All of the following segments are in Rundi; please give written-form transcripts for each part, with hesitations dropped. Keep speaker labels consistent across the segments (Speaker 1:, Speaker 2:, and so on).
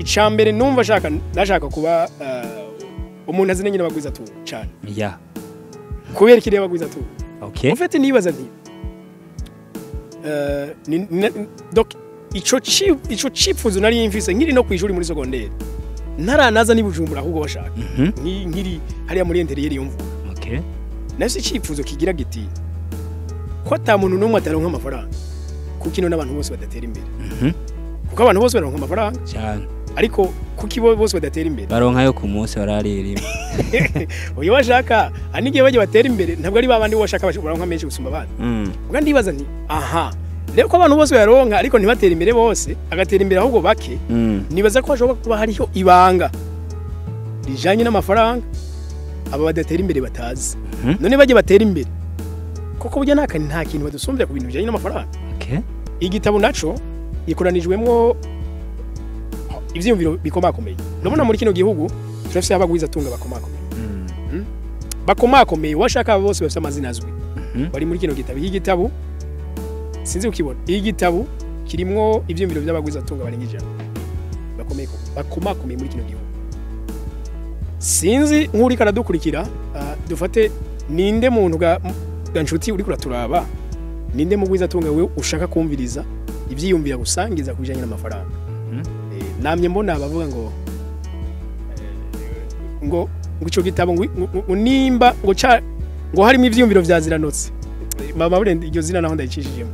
Speaker 1: icambere numva ndashaka kuba umuntu azine nyine Abagwizatunga cyane
Speaker 2: ya
Speaker 1: kubera ikiri Abagwizatunga
Speaker 2: okay
Speaker 1: ufite nibaza nti donc ico cifuzo nari mfise nkiri no kwishuri muri secondaire ntaranaza ni Bujumbura ahubwo bashaka nkiri hariya muri interieur yumva
Speaker 2: okay
Speaker 1: nasi cifuzo kigira giti ko ta muntu numwe ataronka amafaranga kukino n'abantu bose badatera imbere kuko abantu bose baronka amafaranga
Speaker 2: cyane
Speaker 1: ariko kuki bose badatera imbere
Speaker 2: baronka yo ku munsi bararira
Speaker 1: uyo bashaka anigiye baje batera imbere ntabwo ari babandi washaka baronka menshi gusumba abandi ubwo ndibaza nti aha rero ko abantu bose baronka ariko ntibatera imbere bose agatera imbere ahubwo bake nibaza ko hashobora kuba hariho ibanga rijanye n'amafaranga aba badatera imbere batazi none baje batera imbere koko burya nta kintu badusumbya ku bintu bijanye n'amafaranga
Speaker 2: okay
Speaker 1: igitabo naco ikoranijwemwo ivyumviro bikomakomeye nabona muri kino gihugu turafise Abagwizatunga bakomakomeye washaka bose bafite amazina azwi bari muri kino gitabo igitabo sinzi ukibona igitabo kirimwo ivyumviro by'Abagwizatunga barengije bakomakomeye muri kino gihugu sinzi nk'uri karadukurikira dufate ninde muntu ga nshuti uri kuraturaba ninde Mugwizatunga we ushaka kumviriza ivyiyumvira gusangiza kubijanye n'amafaranga namye mbona bavuga ngo ico gitabo nimba ngo harimo ivyiyumviro vya ziranotse mama burende iryo zina naho ndayicishijemo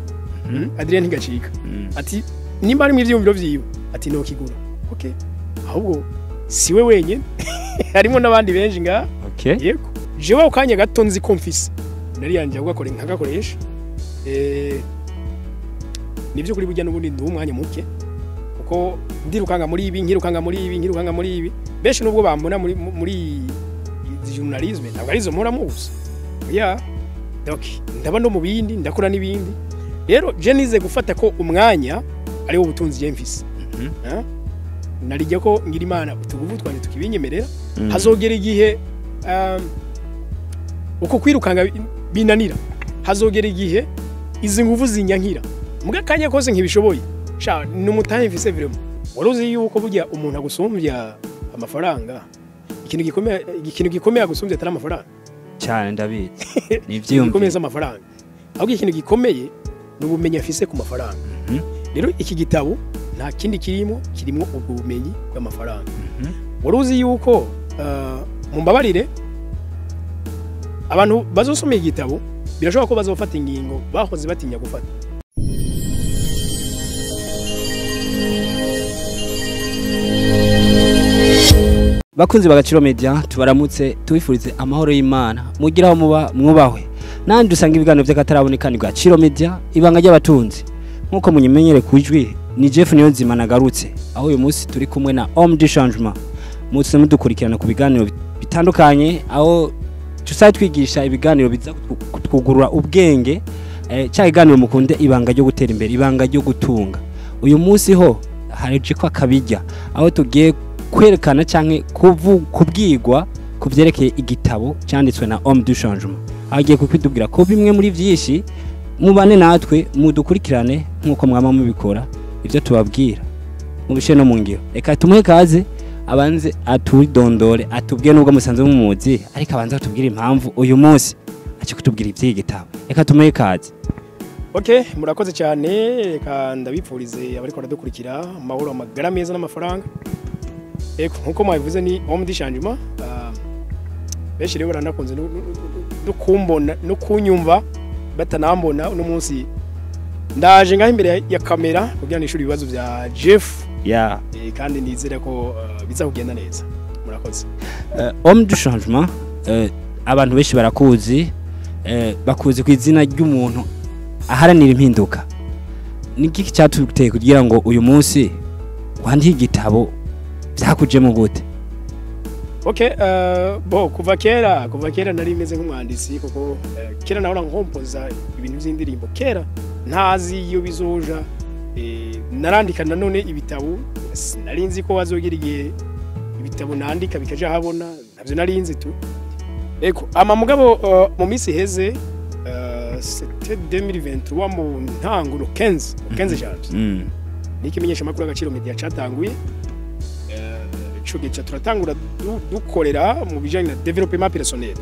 Speaker 1: Adrien ntigacika ati nimba harimo ivyiyumviro vyiwe ati no kigura okay ahubwo siwe wenyene harimo nabandi benshi nga
Speaker 2: okay
Speaker 1: yego jewe ukanye gato nzi konfise nari yanje ugakore nkagakoresha nivyo kuri burya n'ubundi ndi umwanya muke uko ndirukanga muri ibi nkirukanga muri ibi benshi nubwo bambona muri journalisme ntabwo arizo mpora muzi ya donc ndaba no mu bindi ndakora n'ibindi rero je nize gufata ko umwanya ari wo butunzi je mfise narijya ko ngira Imana tuguvu twanje tukibinyemerera hazogera igihe uko kwirukanga binanira hazogera igihe izi nguvu zinyankira mugakanye kose nkibishoboye sha numutahe mfise vraiment waruzi yuko burya umuntu agusumbya amafaranga ikintu gikomeye agusumbya atari amafaranga
Speaker 2: cyane ndabizi nivyumva
Speaker 1: gikomeye amafaranga ahubwo ikintu gikomeye n'ubumenyi afise ku mafaranga rero iki gitabo nta kindi kirimo ubwo bumenyi bw'amafaranga waruzi yuko mumbabarire abantu bazosoma igitabo birashobora ko bazofata ingingo bahoze batinya gufata
Speaker 2: bakunzi bagaciro media tubaramutse tubifurize amahoro y'Imana mugiraho muba mwubahwe nandi usanga ibiganiro by'akataraboneka ni Gaciro media ibanga ry'abatunzi nkuko munyimenyere kujwi ni Jeff Niyonzima nagarutse aho uyu munsi turi kumwe na Homme du Changement mutse mudukurikirana ku biganiro bitandukanye aho tusaye twigisha ibiganiro biza kugurura ubwenge cya iganiro mukunde ibanga ryo gutera imbere ibanga ryo gutunga uyu munsi ho harije ko akabijya aho tugiye kwerekana canke kubwirwa kuvyerekeye igitabo cyanditswe na Homme du Changement agiye kukwitubwira ko bimwe muri vyishi mubane natwe mudukurikirane nkuko mwama mubikora ivyo tubabwira mubishe no mu ngiro reka tumuhe kaze abanze atudondore atubwiye nubwo musanze mumuzi ariko abanze atubwira impamvu uyu munsi aje kutubwira ivyi gitabo reka tumuhe kaze
Speaker 1: okay murakoze cyane reka ndabipfurize abari ko radukurikira amahoro amagara meza n'amafaranga eko nkuko mwabivuze ni Homme du Changement beshi rero baranakunze no kumbona no kunyumva batanambona uno munsi ndaje ngaho imbere ya kamera kugira nishuri ibibazo bya Jeff
Speaker 2: ya
Speaker 1: kandi nizere ko biza kugenda neza murakoze
Speaker 2: Homme du Changement abantu beshi barakuzi bakuzi ku izina ry'umuntu aharanira impinduka niki cyatuteye kugira ngo uyu munsi wandike igitabo byakujemo gute
Speaker 1: okay kuva kera nari meze nk'umwandisi kuko kera nahora nkompoza ibintu by'indirimbo kera ntazi iyo bizoja narandika nanone ibitabo narinzi ko wazogira igihe ibitabo nandika bikaja habona navyo narinzi tu eko mugabo mu misi heze c'était 2023 mu ntango 15 janvier niki menyesha makuru Agaciro media cyatanguye ico gice turatangura dukorera mu bijanye na development personnel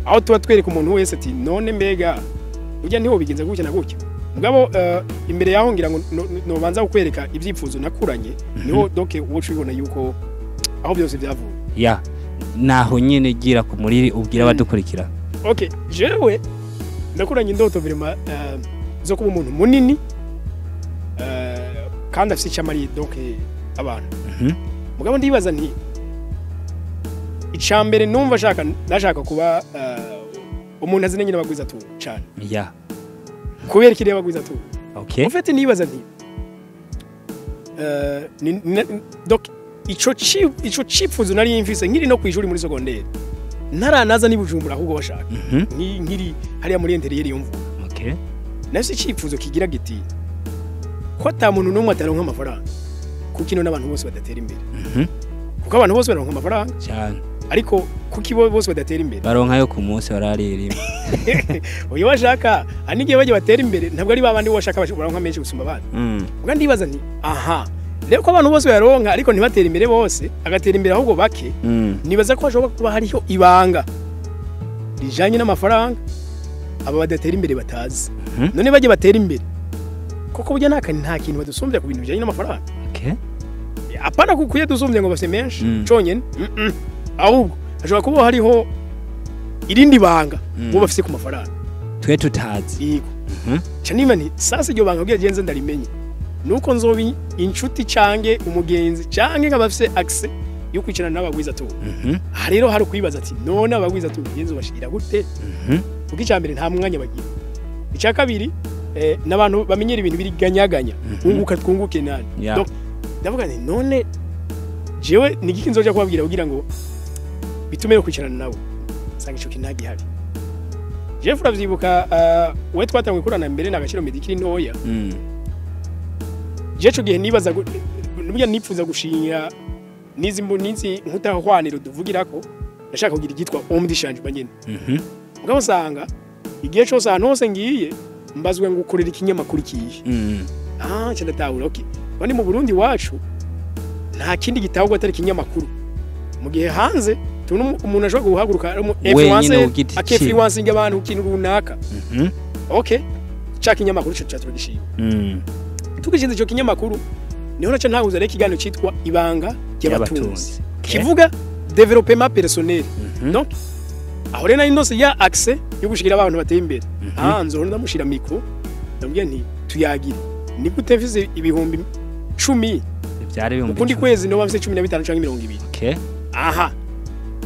Speaker 1: aho tuba twereka umuntu wese ati none mbega urya ntiho bigenze gutya na gutya mugabo imbere yaho ngira ngo no banza kukwereka ivyipfuzo nakuranye niho donc uwo cubibona yuko aho byose byavuye
Speaker 2: ya naho nyene gira ku muriri ubwira abadukurikira
Speaker 1: okay jewe ndakuranye indoto vraiment zo kuba umuntu munini kandi afite icamari donc abantu mugabo ndibaza nti icambere numva nashaka kuba umuntu azinanye n'abagwizatunga cyane
Speaker 2: ya
Speaker 1: kubera kiri abagwizatunga
Speaker 2: okay
Speaker 1: ufite nibaza nti donc ico cipfuzo nari mfise nkiri no kwijuri muri secondaire ntaranaza ni Bujumbura ahubwo bashaka nkiri hariya muri interieur yumva
Speaker 2: okay
Speaker 1: nafise cipfuzo kigira giti ko ta muntu numwe ataronka amafaranga kukino n'abantu bose badatera imbere kuko abantu bose baronka amafaranga
Speaker 2: cyane
Speaker 1: ariko kukibo bose badatera imbere
Speaker 2: baronka yo ku munsi bararira
Speaker 1: uyo washaka anigiye baje batera imbere ntabwo ari babandi washaka baronka menshi gusumba abandi ubwo ndibaza nti aha rero ko abantu bose baronka ariko ntibatera imbere bose agatera imbere ahubwo bake nibaza ko hashobora kuba hariho ibanga rijanye n'amafaranga aba badatera imbere batazi none baje batera imbere koko burya nta kintu badusumbya ku bintu bijanye n'amafaranga
Speaker 2: okay
Speaker 1: apana kukuye dusumbye ngo base menshi conyene ahubwo ashobora kuba hariho irindi banga bo bafise ku mafaranga
Speaker 2: twe tutazi
Speaker 1: yego canima ni sasa iryo banga kugira genze ndarimenye nuko nzobi inshuti cange umugenzi cange nkabafise access yo kwicarana n'abagwizatunga rero hari kwibaza ati none abagwizatunga genze bashira gute kuko icambere nta mwanya bagira icya kabiri n'abantu bamenyera ibintu biri ganyaganya unguka twunguke nani donc ndavuga nti none jewe nigiki nzoja kubabwira kugira ngo bitumere kwicarana nabo sanga ico kinagi hari Jeff uravyibuka we twatangwe kurana mbere n'agaciro medikiri ntoya jecho gihe nibaza n'ubya nipfuza gushinga nizi nkutahwaniro duvugirako ndashaka kugira igitwa omdishanje banyene mugabo sanga igihe cyose ahantu hose ngiye mbazwe ngo ukorera ikinyamakuru kiye cyane tawura okay bani mu Burundi wacu nta kindi gitahugwa atari ikinyamakuru mu gihe hanze umuntu ashobora guhaguruka influencer akefluencing abantu ku kintu runaka okay chaka inyamakuru cyo cyatugishimye tugishinze cyo kinyamakuru niho naca ntahuza reka ikiganiro cyitwa ibanga ry'abatunzi kivuga development personnel donc aho rena indose ya access yo gushikira abantu bateye imbere nzoro ndamushira micro ndambye nti tuyagire ni gute mfise ibihumbi 10
Speaker 2: byari ibihumbi
Speaker 1: kundi kwezi no bafise 15 canke 20
Speaker 2: okay
Speaker 1: aha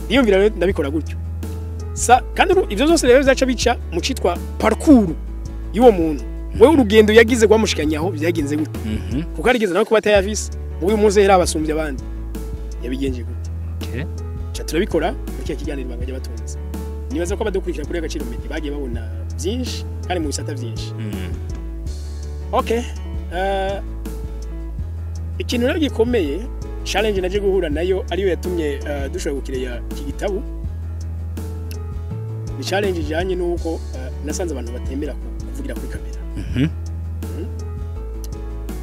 Speaker 1: iyo mbira ndabikora gutyo kandi ivyo zose rero bizaca bica mu citwa parcours y'uwo muntu wewe urugendo yagize gwamushikanyaho byagenze gute kuko arigeze nawe kuba tayavise uyu muze era abasumbye abandi yabigenje gute
Speaker 2: okay
Speaker 1: cha turabikora muri cyo kiganiro ibanga ry'abatunzi nibaza ko abadukurikira kuri Agaciro Media bagiye babona byinshi kandi mu bisata byinshi okay ikintu rero gikomeye challenge naje guhura nayo ariyo yatumye dushobora gukireya iki gitabu ni challenge ijanye nuko nasanze abantu batemera kuvugira kuri kamera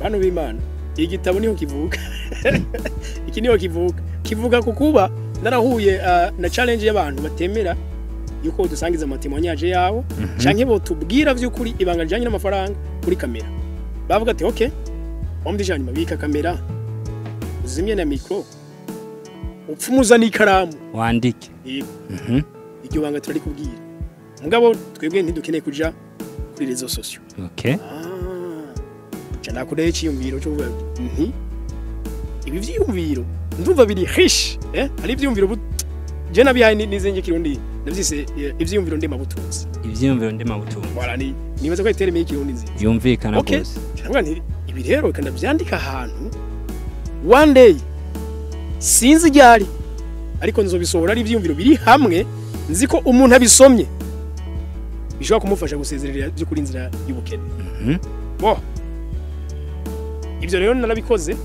Speaker 1: bano b'Imana igitabo niho kivuga iki niho kivuga kukuba narahuye na challenge y'abantu batemera yuko dusangiza amatemonyage yabo canke bo tubwira vy'ukuri ibanga rijanye n'amafaranga kuri kamera bavuga ati okay omdijanye mabika kamera uzimye na micro upfumuza n'ikaramu
Speaker 2: wandike
Speaker 1: iryo banga turari kubwira mugabo twebwe ntidukeneye kuja kuri rezo sociaux
Speaker 2: okay
Speaker 1: cyana kure cyiyumviro cyo ibi vyiyumviro ndumva biri riche ari ivyumviro je nabihaye nizenje kirundi navyise ivyumviro ndema butunzi wala nibaza ko itereme y'ikirundi nzi
Speaker 2: yumvikana gose
Speaker 1: cyangwa nti ibi rero kandi byandika ahantu one day sinzi ryari ariko nzobisohora ari ivyumviro biri hamwe nzi ko umuntu abisomye bishobora kumufasha gusezerera byo kuri inzira y'ubukene ibyo rero narabikoze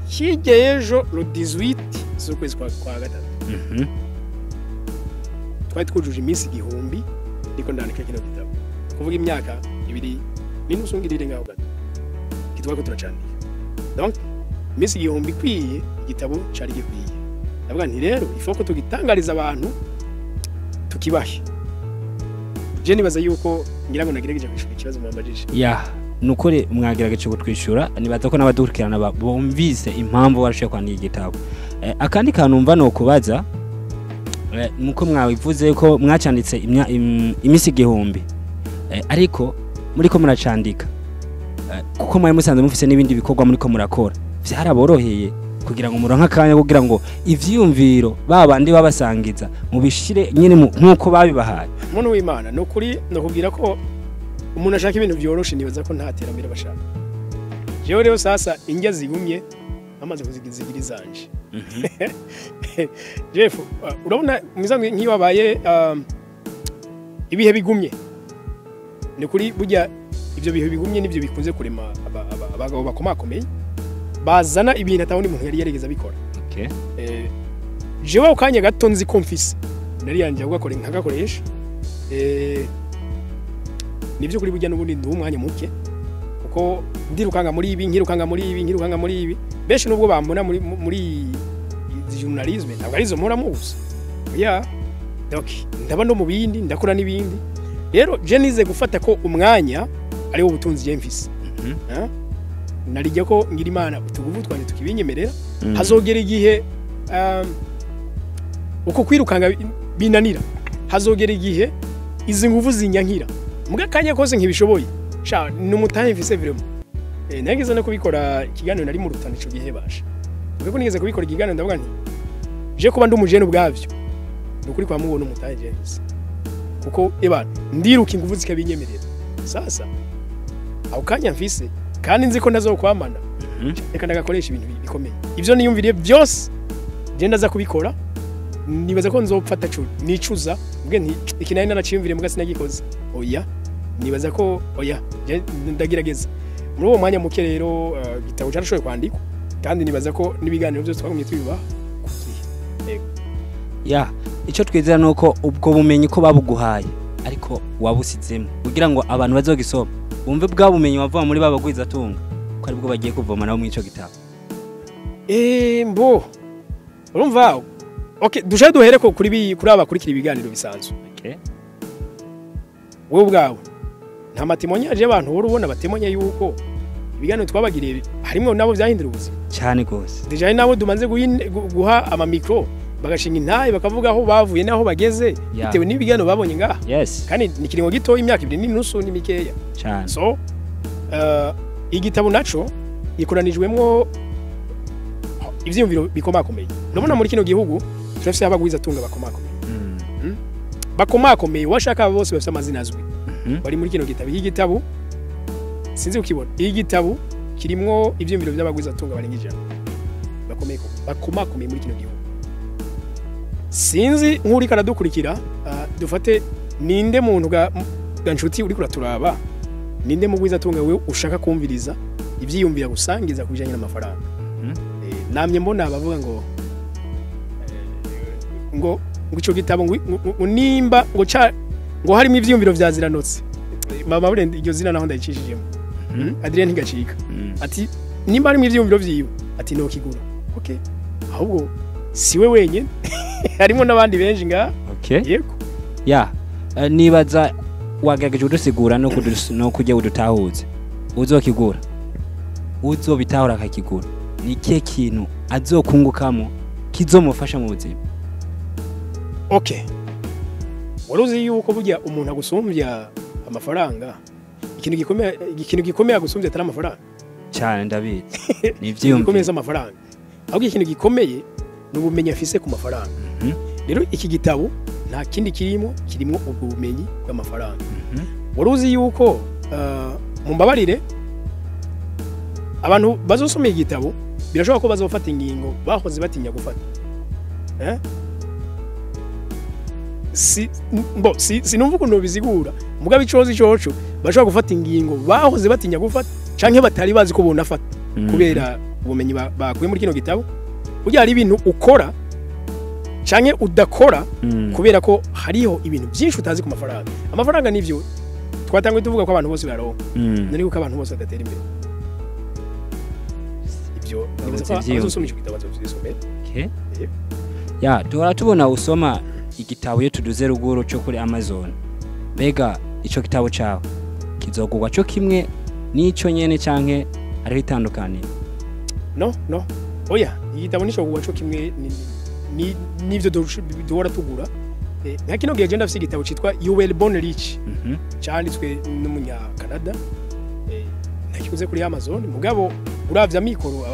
Speaker 1: hirya ejo le 18 z'ukwezi kwa gatatu twari twujuje iminsi 1000 ndiko ndandika kino gitabo kuvuga imyaka 2 n'inusungirire ngaho gato kitwa ko turacandika donc imisi igihumbi ikwiye igitabo cari gikwiye ndavuga nti rero ifoko tugitangariza abantu tukibahe je nibaza yuko ngira ngo nagerageje kwishura ikibazo mwambajije
Speaker 2: ya nukuri mwagerageje gutwishura nibaza ko n'abadukurikirana bumvise impamvu warashe kwandika igitabo akandi kanumva no kubaza nuko mwabivuze ko mwacanditse imisi igihumbi ariko muriko muracandika kuko mwaye musanze mufise n'ibindi bikorwa muriko murakora vyaraboroheye kugira ngo muronka akanya kugira ngo ivyiyumviro babandi babasangiza mubishire nyene nkuko babibahaye
Speaker 1: umuntu w'Imana no kuri no kugira ko umuntu ashaka ibintu byoroshe nibaza ko nta terambere bashaka jewe rero sasa injya zigumye amaze kuzigira izanje Jeff urabona mwiza nk'iyo babaye ibihe bigumye ni kuri burya ibyo bihe bigumye nibyo bikunze kurema abagabo bakomakomeye bazana ibintu atawundi muntu yari yarigeza bikora
Speaker 2: okay
Speaker 1: jewe ukanye gato nzi konfise nari yanje ugakora nkagakoresha nivyo kuri burya n'ubundi ndi umwanya muke kuko ndirukanga muri ibi nkirukanga muri ibi benshi nubwo bambona muri journalisme ntabwo arizo mpora mubusa ya donc ndaba no mu bindi ndakora n'ibindi rero je nize gufata ko umwanya ari wo butunzi je mfise narijya ko ngira Imana tuguvu twanje tukibinyemerera hazogera igihe uko kwirukanga binanira hazogera igihe izi nguvu zinyankira muga kanya kose nkibishoboye sha numutahe mfise vraiment nageze no kubikora ikiganiro nari mu rutano ico gihe basha ubwo nigeze kubikora ikiganiro ndavuga nti je kuba ndumujene ubwavyo nukuri kwa mubona umutahe James kuko ndiruka inguvu zikabinyemerera sasa aho kanya mfise kandi nzi ko nazokwamana reka ndagakoresha ibintu bikomeye ivyo niyumviriye byose je ndaza kubikora nibaza ko nzopfata cyo nicuza ubwe nti ikinari naraciyumvire muga sinagikoze oya nibaza ko oya ndagerageza muri uwo mwanya muke rero gitabo cyarashoye kwandika kandi nibaza ko nibiganiro byose twagumye tubiba
Speaker 2: ya ico twizera nuko ubwo bumenyi ko babuguhaye ariko wabusizemo kugira ngo abantu bazogisoma bumve bwa bumenyi wavuga muri Abagwizatunga ko aribwo bagiye kuvoma nawo mu ico gitabo
Speaker 1: mbo urumva okay dushaye duhere ko kuri abakurikira ibiganiro bisanzwe
Speaker 2: okay
Speaker 1: wowe ubwawe nta matimonya abantu urubona batemonya yuko ibiganiro twabagiriye harimo nabo byahindura ubuzima
Speaker 2: cyane gose
Speaker 1: deja nabo dumanze guha ama micro bagashinga intaye bakavuga aho bavuye naho bageze bitewe n'ibiganiro babonye ngaha
Speaker 2: yes
Speaker 1: kandi nikiringo gito imyaka 2 n'inusu n'imikeya
Speaker 2: cyane
Speaker 1: so igitabo naco ikoranijwemwo ivyiyumviro bikomakomeye nabona muri kino gihugu turafise Abagwizatunga bakomakomeye bakomakomeye washaka bose bafite amazina azwi bari muri kino gitabo igitabo sinzi ukibona igitabo kirimwo ivyiyumviro by'Abagwizatunga barengijana bakomakomeye muri kino gihugu sinzi nk'uri karadukurikira dufate ninde muntu ga nshuti uri kuraturaba ninde Mugwizatunga we ushaka kumviriza ivyiyumvira gusangiza kubijanye n'amafaranga namye mbona abavuga ngo ico gitabo ngo nimba ngo harimo ivyiyumviro vyaziranotse mama burende iryo zina naho ndayicishijemo Adrien ntigacika ati nimba harimo ivyiyumviro vyiwe ati no kigura okay ahubwo siwe wenyene harimo nabandi benshi nga
Speaker 2: okay
Speaker 1: yego
Speaker 2: ya nibaza wagerageje udusigura no kujya udutahuze uzokigura uzobitahura akakigura ni kihe kintu azokungukamo kizomufasha mu buzima
Speaker 1: okay waruzi yuko burya umuntu agusumbya amafaranga ikintu gikomeye agusumbya atari amafaranga
Speaker 2: cyane ndabizi ni ivyiyumviro
Speaker 1: gikomeye z'amafaranga ahubwo ikintu gikomeye n'ubumenyi afise ku mafaranga rero iki gitabo nta kindi kirimo ubwo bumenyi bw'amafaranga waruzi yuko mu mbabarire abantu bazosoma igitabo birashobora ko bazofata ingingo bahoze batinya gufata sinumva ukuntu bizigura mugabe icozi coco bashobora gufata ingingo bahoze batinya gufata canke batari bazi ko bonafata kubera ubumenyi bakuye muri kino gitabo burya hari ibintu ukora canke udakora kubera ko hariho ibintu byinshi utazi ku mafaranga amafaranga nivyo twatangwe tuvuga ko abantu bose baronka nari ko abantu bose badatera imbere ivyo abazosoma ico gitabo bazosomera.
Speaker 2: Okay. Ya, duhora tubona usoma igitabo iyo tuduze ruguru cyo kuri Amazon. Bega ico gitabo cawe kizogurwa cyo kimwe n'ico nyene canke ari itandukanye?
Speaker 1: No. Oya, igitabo nico gugwa cyo kimwe n'ivyo duhora tugura. Nka kino gihe agenda afise igitabo citwa You Will Born Rich. Cyanditswe n'umunya Canada. Nakikuze kuri Amazon. Mugabo uravye amikoro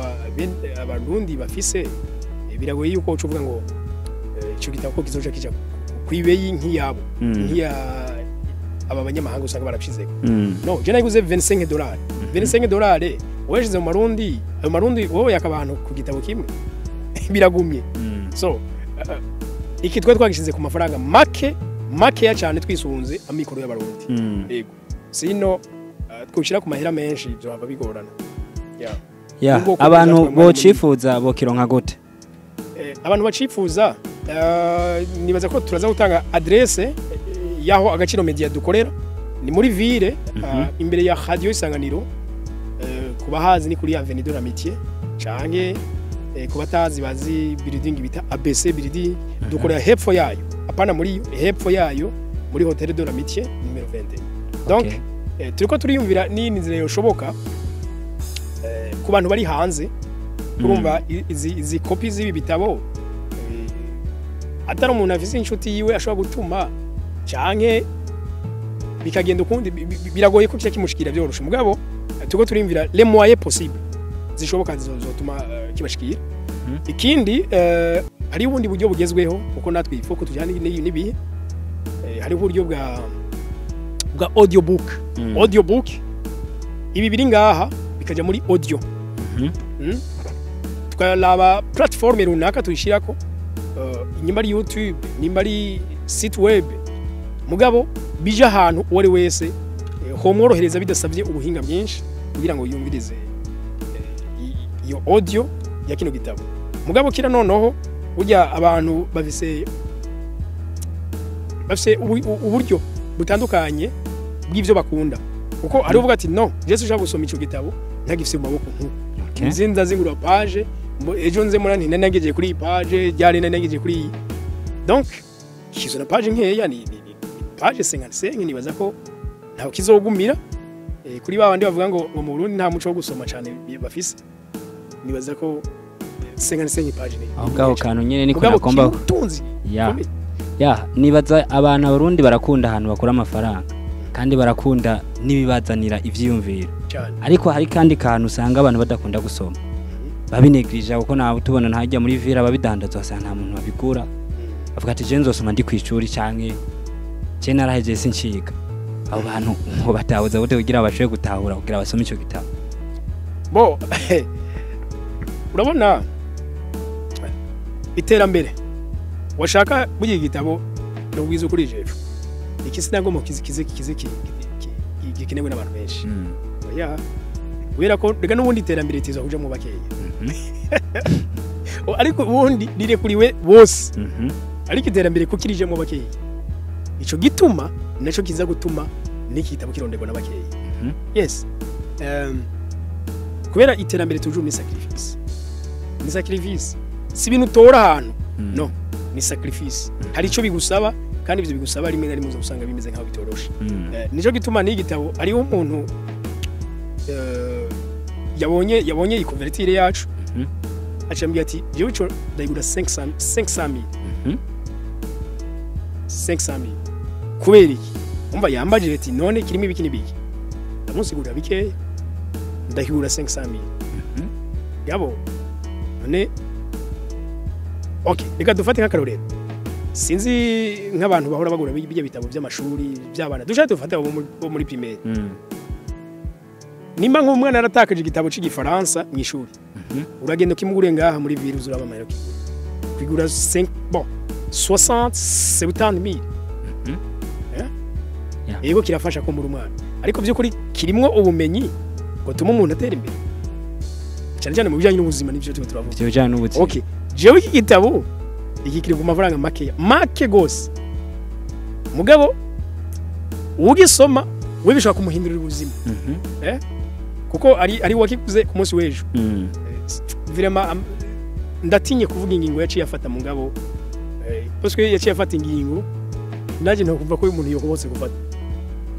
Speaker 1: abarundi bafise biragoye yuko ucuvuga ngo ico gitabo ko kizoja kija kwibeyi nk'iyabo nk'iya aba banyamahanga usanga barapshizeko. No, je nayiguze $25. $25 weshize mu marundi, ayo marundi wowe yakabantu ku gitabo kimwe biragumye. So iki twe twagishize ku mafaranga make ya cyane twisunze amikoro y'abarundi. Yego. Sino twushira ku mahera menshi byo hava bigorana.
Speaker 2: Ya, abantu bo cifuza bo kironka gute?
Speaker 1: Abantu bacifuza nibaza ko turaza gutanga adresse yaho Agaciro Media dukorera ni muri ville imbere ya radio Isanganiro kubahazi ni kuri Avenue de l'Amitié canke kubatazi bazi building bita ABC building dukorera hepfo yayo apana muri hepfo yayo muri Hotel de l'Amitié numero 20. Donc turiko turiyumvira nini nzire yoshoboka ku bantu bari hanze urumva izi copy z'ibi bitabo atari umuntu afise inshuti yiwe ashobora gutuma canke bikagenda ukundi biragoye ko kimushikira byoroshe mugabo tuko turimvira les moyens possibles zishoboka zizotuma kibashikira. Ikindi hari ubundi buryo bugezweho uko natwe ifoko tujyana n'ibihe hari uburyo bwa audiobook ibi biri ngaha bikaja muri audio. Tukalaba platform runaka tuyishirako nyimba ari YouTube nyimba ari site web mugabo bija ahantu uwari wese homworohereza bidasabye ubuhinga byinshi kugira ngo yumvirize iyo audio ya kino gitabo. Mugabo kira noneho burya abantu bafise uburyo butandukanye bw'ivyo bakunda kuko ari uvuga ati no Yesu ushaka gusoma ico gitabo ntagifise mu maboko nku nzinda zingura page ejo nze murani nanageje kuri page ryari nanageje kuri donc kizo na page nkeya ni page 55 nibaza ko ntaho kizogumira kuri babandi bavuga ngo mu Burundi nta muco wo gusoma cyane bafise nibaza ko 55 page ni
Speaker 2: ahubwo kantu nyene niko nakomba
Speaker 1: tunzi
Speaker 2: ya nibaza abantu abarundi barakunda ahantu bakora amafaranga kandi barakunda nibibazanira ivyiyumviro ariko hari kandi kantu usanga abantu badakunda gusoma babinegrija uko nawe tubona ntajya muri vira babidandaza usanga nta muntu babigura avuga ati je nzosoma ndi kwishuri canke je naraheje sinciga abo bantu ngo batahuza gute kugira abashoye gutahura kugira basome ico gitabo
Speaker 1: bo urabona iterambere washaka bugiye gitabo no bwizo kuri jeje iki sinagomba kizikize gikenegwe n'abantu benshi ya wera ko rega n'ubundi iterambere tiza kuja mu bakeye ariko ubundi rire kuriwe bose ariko iterambere ko kirije mu bakeye ico gituma naco kiza gutuma n'ikitabo kirondegwa n'abakeye yes kubera iterambere tujuru ni sacrifice si bintu tora ahantu no ni sacrifice hari ico bigusaba kandi ivyo bigusaba rimwe na rimwe uzosanga bimeze nkaho bitoroshe nico gituma n'igitabo ari umuntu yabonye ikonvertire yacu acambye ati jewe ico ndayigura 500,000 kubera iki umva yambaje ati none kirimo ibiki n'ibiki ndamusigura bikeya ndahigura 500,000 yabo none okay reka dufate nk'akarorero sinzi nk'abantu bahora bagura bijya bitabo by'amashuri by'abana dushaka dufate bo muri primaire nimba nk'umwana aratakaje igitabo cy'igifaransa mu ishuri uragenda kimugure ngaha muri virus urabamara kwigura 5 bon 60-70,000 yego kirafasha ko muri umwana ariko by'ukuri kirimwo ubumenyi ngo tuma umuntu atera imbere cyane mu bijyanye n'ubuzima n'ibyo turavuga
Speaker 2: byo bijyanye n'ubuzima
Speaker 1: okay jewe iki gitabo iki kiri ku mafaranga make gose mugabo ugisoma we bishaka kumuhindurira ubuzima kuko ari wakikuze ku munsi w'ejo vraiment ndatinye kuvuga ingingo yaciye afata mu ngabo parce que yaciye afata ingingo naje ntakumva ko uyu muntu yokobotse gufata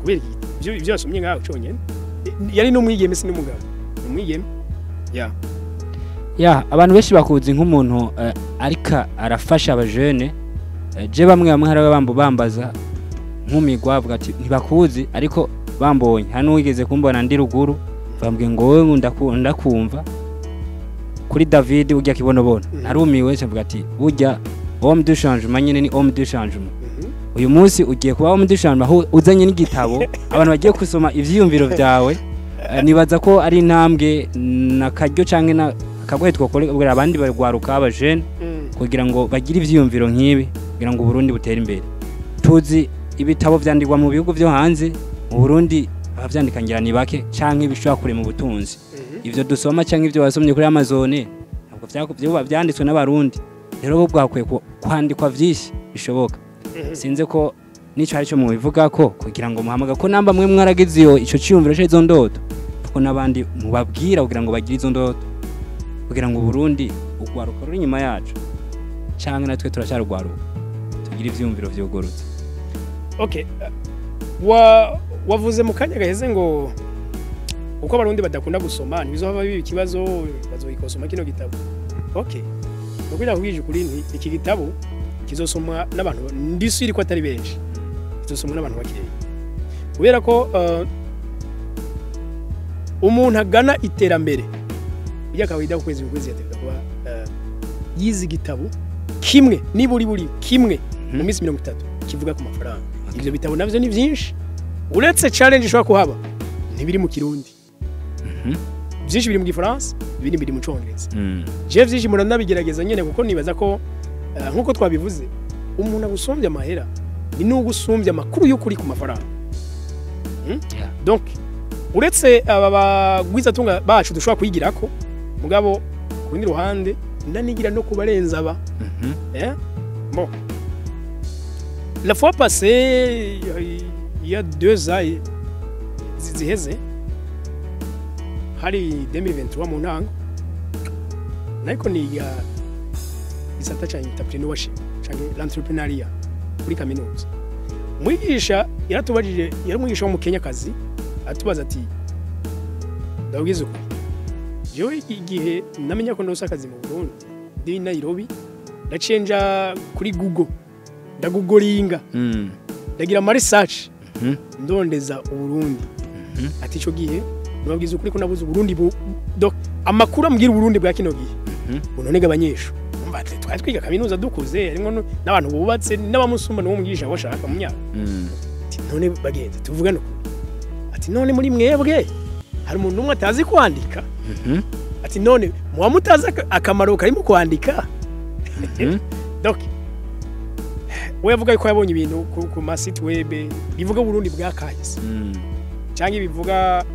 Speaker 1: kubera ibyo yasomye ngaho cyonyene yari no mwigeme si n'umugabo umwigeme
Speaker 2: ya abantu benshi bakuzi nk'umuntu ariko arafasha abajene je bamwe hari bambaza nk'umigwa avuga ati ntibakuzi ariko bambonye hano wigeze kumbona ndi ruguru bambwiye ngo wowe ndakunda kumva kuri David ujya kibonobono narumiwe cyamvuga ati burya homme de changement nyene ni homme de changement uyu munsi ugiye kuba homme de changement aho uzanye n'igitabo abantu bagiye kusoma ivyiyumviro byawe nibaza ko ari intambwe nakaryo canke na kagwe twokorera abandi barwaruka abajene kugira ngo bagire ivyiyumviro nk'ibi kugira ngo Burundi butere imbere tuzi ibitabo vyandikwa mu bihugu byo hanze mu Burundi bavyandika ngira ni bake canke bishobora kure mu butunzi ivyo dusoma canke ivyo wasomye kuri Amazon ntabwo vyakuvyo byanditswe n'abarundi rero bo bwakwe kwandikwa vyinshi bishoboka sinze ko nico ari cyo mu bivuga ko kugira ngo muhamaga ko namba mwe mwaragize ico ciyumviro cyo ndoto kuko nabandi mubabwira kugira ngo bagire izo ndoto kugira ngo Burundi ugwaruka ruri nyuma yacu canke natwe turacyarugwaruka tugira ivyumviro vyogorutse
Speaker 1: okay wavuze mu kanya gaheze ngo uko abarundi badakunda gusoma nibizohava bibi ikibazo bazoyikosoma kino gitabo okay nukwira kugije kuri iki gitabo kizosomwa n'abantu ndisiri ko atari benshi kizosomwa n'abantu bakeya kubera ko umuntu agana iterambere byakawida kwezi yategura kuba yizi gitabo kimwe niburi kimwe mu minsi 30 kivuga ku mafaranga ivyo bitabo navyo ni byinshi uretse challenge ishobora kuhaba ntibiri mu kirundi byinshi biri mu gifaransa ibindi biri mu congereza je byinshi muranabigerageza nyene kuko nibaza ko nkuko twabivuze umuntu agusumbya amahera ni n'ugusumbya amakuru y'ukuri ku mafaranga donc uretse aba bagwizatunga bacu dushobora kuyigirako mugabo ku rundi ruhande ndanigira no kubarenza aba bon la fois passée il y a 2 ans ziheze hari 2023 mu ntango nako niga isata cha entrepreneurship canke l'entrepreneuriat kuri kaminuza mwigisha yaratubajije yaramwigisha wo mu Kenya kazi atubaza ati ndabwiza uko yo igihe namenya ko ndosa akazi mu Burundi ndi Nairobi ndacenja kuri Google ndagugoringa ndagira ama research ndondeza Burundi ati cyo gihe nababwiza ukuri ko nabuze Burundi donc amakuru ambwira Burundi bwa kino gihe unone gabanyesho mbate twatwiga kaminuza dukuze harimo n'abantu bubatse n'abamusumba no mwigisha bashaka mu myaka none bagenze tuvugana ati none muri mwebwe hari umuntu umwe atazi kwandika ati none muwa mutaza akamaro karimo kwandika donc we avuga ko yabonye ibintu ku ma site web bivuga Burundi bwa kahise cyangwa bivuga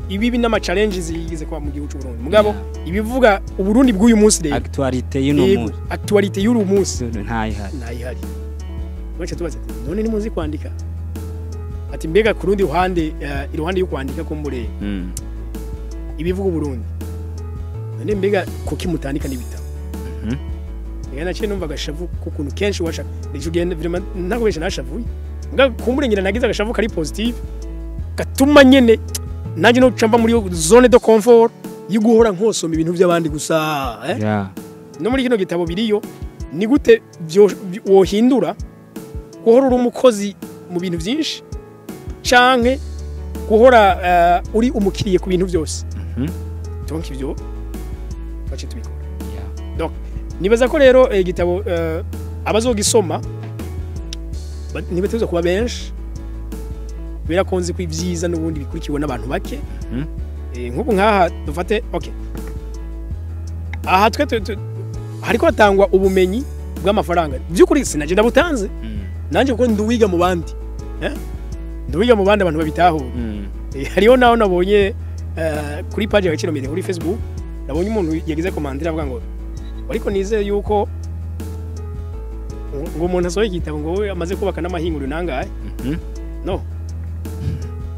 Speaker 1: ibibi n'ama challenges yigize kwa mu gihugu cy'u Burundi mugabo ibivuga uburundi bw'uyu munsi rero actualité y'uyu munsi ntayihari bacha tubaze none ni muzi kwandika ati mbega ku rundi ruhande iruhande yo kwandika ko mbure ibivuga Burundi none mbega kuki mutandika n'ibitabo ngana cyo numva gashavu kukuntu kenshi washa nijugenda vraiment nagobesha nashavuye nga kumurengera nagize agashavu kari positive gatuma nyene naje no camba muri zone de confort y'uguhora nkosoma ibintu by'abandi gusa no muri kino gitabo biriyo ni gute wohindura guhora uri umukozi mu bintu byinshi canke guhora uri umukiriye ku bintu byose donc ibyo twace tubikora donc nibaza ko rero igitabo abazogisoma nibetezo kuba benshi birakonze kw'ivyiza n'ubundi bikurikiwe n'abantu bake nkuko nkaha dufate okay aha twe hariko hatangwa ubumenyi bw'amafaranga by'ukuri sinaje ndabutanze nanje ko nduwiga mu bandi nduwiga mu bandi abantu babitaho hariho naho nabonye kuri page ya Agaciro kuri Facebook nabonye umuntu yagize komandira avuga ngo ariko nizeye yuko ngo umuntu asohoye igitabo ngo amaze kubaka n'amahinguro nangaye no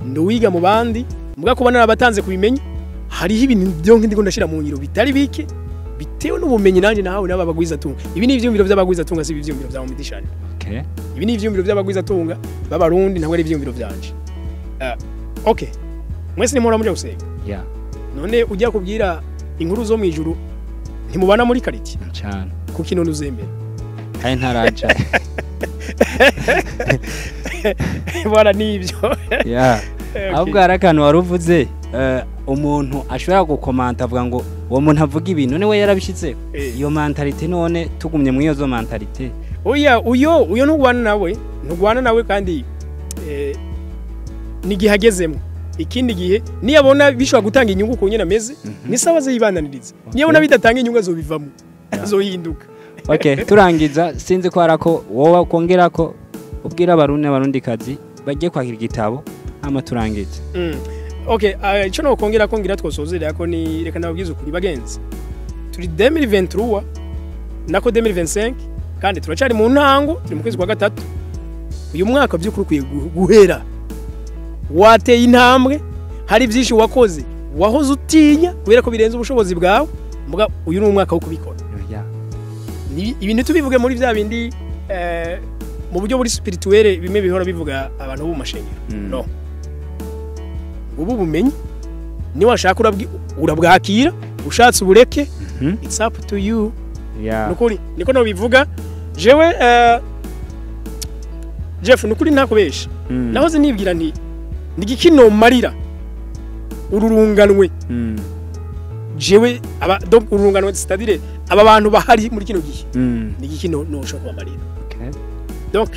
Speaker 1: nduwiga mu bandi muga kubana abatanze kubimenya hariho ibintu byo ndiko ndashira mu ngiro bitari bike bitewe n'ubumenyi nanje nahawe n'abagwizatunga. Ibi ni ivyumviro by'abagwizatunga, si ivyumviro bya Mudishani.
Speaker 2: Okay.
Speaker 1: Ibi ni ivyumviro by'abagwizatunga b'abarundi, ntabwo ari ivyumviro byanje. Okay. Mwese ni mura muri gusenga.
Speaker 2: Yeah.
Speaker 1: None ujya kubwira inkuru zo mwijuru ntimubana muri kariti
Speaker 2: cyane
Speaker 1: kuko none uzemera
Speaker 2: kandi ntaraja
Speaker 1: bora nibyo.
Speaker 2: Yeah. Ahubwo harakantu waruvuze umuntu ashobora gukomanta avuga ngo uwo muntu avuga ibintu niwe yarabishitse iyo mentality none tugumye mu iyo zo mentality.
Speaker 1: Oya uyo ntugwana nawe kandi ni gihagezemo. Ikindi gihe niyabona bishobora gutanga inyungu ku nyene ameze ni sawa ze yibananiriza. Niyabona bidatanga inyungu azobivamo azohinduka.
Speaker 2: Okay, turangiza sinzi ko harako wowe kongera ko ubwira abarundi kazi bagiye kwakira igitabo ama turangiza.
Speaker 1: Okay, ico no kongera ko ngira twosozera ko ni reka nababwiza ukuri bagenzi. Turi 2023 nako 2025 kandi turacari mu ntango, turi mu kwezi kwa gatatu. Uyu mwaka by'ukuri kwiye guhera. Wateye intambwe, hari byinshi wakoze, wahoze utinya kubera ko birenze ubushobozi bwawe, muga uyu ni umwaka wo kubikora. Ibintu tubivuge muri bya bindi mu buryo buri spirituel bimwe bihora bivuga abantu bo mashengero. No. Ubu bumenyi ni washaka urabwakira, ushatse ubureke, it's up to you.
Speaker 2: Yeah.
Speaker 1: Nukuri niko no bivuga jewe Jeff nukuri ntakubesha. Nahoze nibwira nti nigikino marira ururunganwe. Jewe donc ururunganwe c'est-à-dire aba bantu bahari muri kino gihe. Nigikino no shaka marira.
Speaker 2: Okay.
Speaker 1: Donc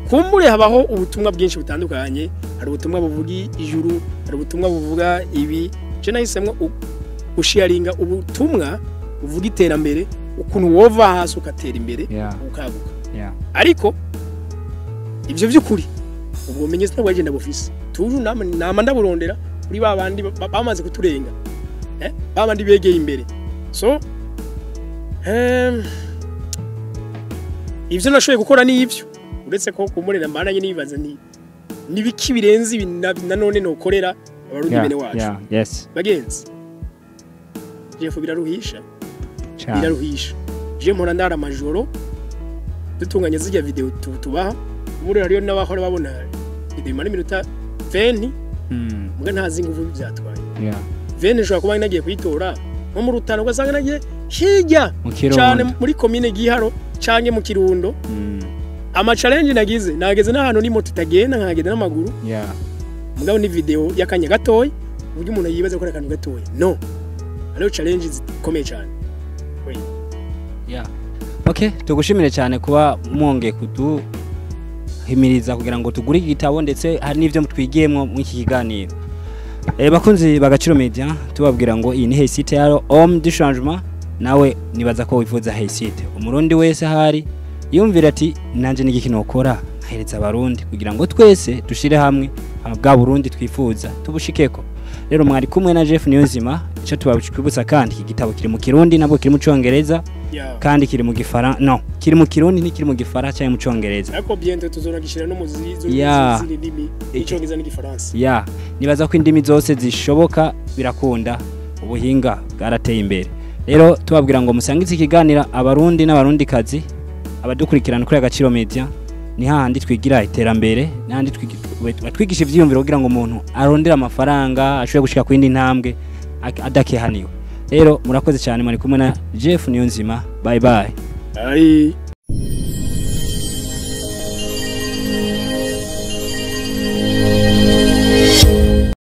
Speaker 1: kumbure habaho ubutumwa bwinshi butandukanye, hari ubutumwa buvuga ijuru, hari ubutumwa buvuga ibi. Je nahisemwe usharinga ubutumwa buvuga iterambere, ukuntu wova hasi ukatera imbere ukaguka. Ariko ivyo by'ukuri ubwo menye sinabagenda bufise turu nama ndaburondera kuri babandi bamaze kuturenga babandi begeye imbere. So ivyo nashoboye gukora ni ivyo, uretse ko kumurera mbananye nibaza ni biki birenze ibi nanone no korera abarundi bene wacu.
Speaker 2: Yes.
Speaker 1: Bagenzi Jeff biraruhisha. Biraruhisha. Je mpora ndara amajoro dutunganya zijya video tubaha muri hariyo n'abahora babona video mani minota 20 muga ntazi nguvu byatwaye. 20 nshobora kuba nagiye kuyitora nko mu rutano ugasanga nagiye hirya cyane muri commune Giharo canke mu Kirundo. Ama challenge nageze n'ahantu ni moto itagenda nkagenda n'amaguru. Mugabo ni video yakanya gatoyi uburyo umuntu yibaza ko akantu gatoyi. No. Hariyo challenges zikomeye cyane.
Speaker 2: Okay, tugushimire cyane kuba mwongeye kuduhimiriza kugira ngo tugure igitabo ndetse hari n'ivyo twigiyemo mu iki kiganiro. Bakunzi bagaciro media tubabwira ngo iyi ni Heisite ya Homme du Changement, nawe nibaza ko wifuza Heisite. Umurundi wese hari yumvira ati nanje n'igikino ukora nkahereza abarundi kugira ngo twese dushire hamwe bwa Burundi twifuza tubushikeko. Rero mwari kumwe na Jeff Niyonzima, cyo tubabwibutsa kandi iki gitabo kiri mu Kirundi nabwo kiri mu Congereza. Kandi kiri mu Gifara kiri mu Kirundi ni kiri mu Gifara cyangwa mu Congereza.
Speaker 1: Ariko bientôt tuzonagishira no mu zindi ndimi icongereza n'igifaransa.
Speaker 2: Nibaza ko indimi zose zishoboka birakunda, ubuhinga bwarateye imbere. Rero tubabwira ngo musangize ikiganira abarundi n'abarundi kazi abadukurikirana kuri Agaciro Media, ni hahandi twigira iterambere, n'ahandi twigisha ivyiyumviro kugira ngo umuntu arondera amafaranga ashobora gushika ku indi ntambwe adakehaniwe. Rero murakoze cyane muri kumwe na Jeff Niyonzima. Bye bye.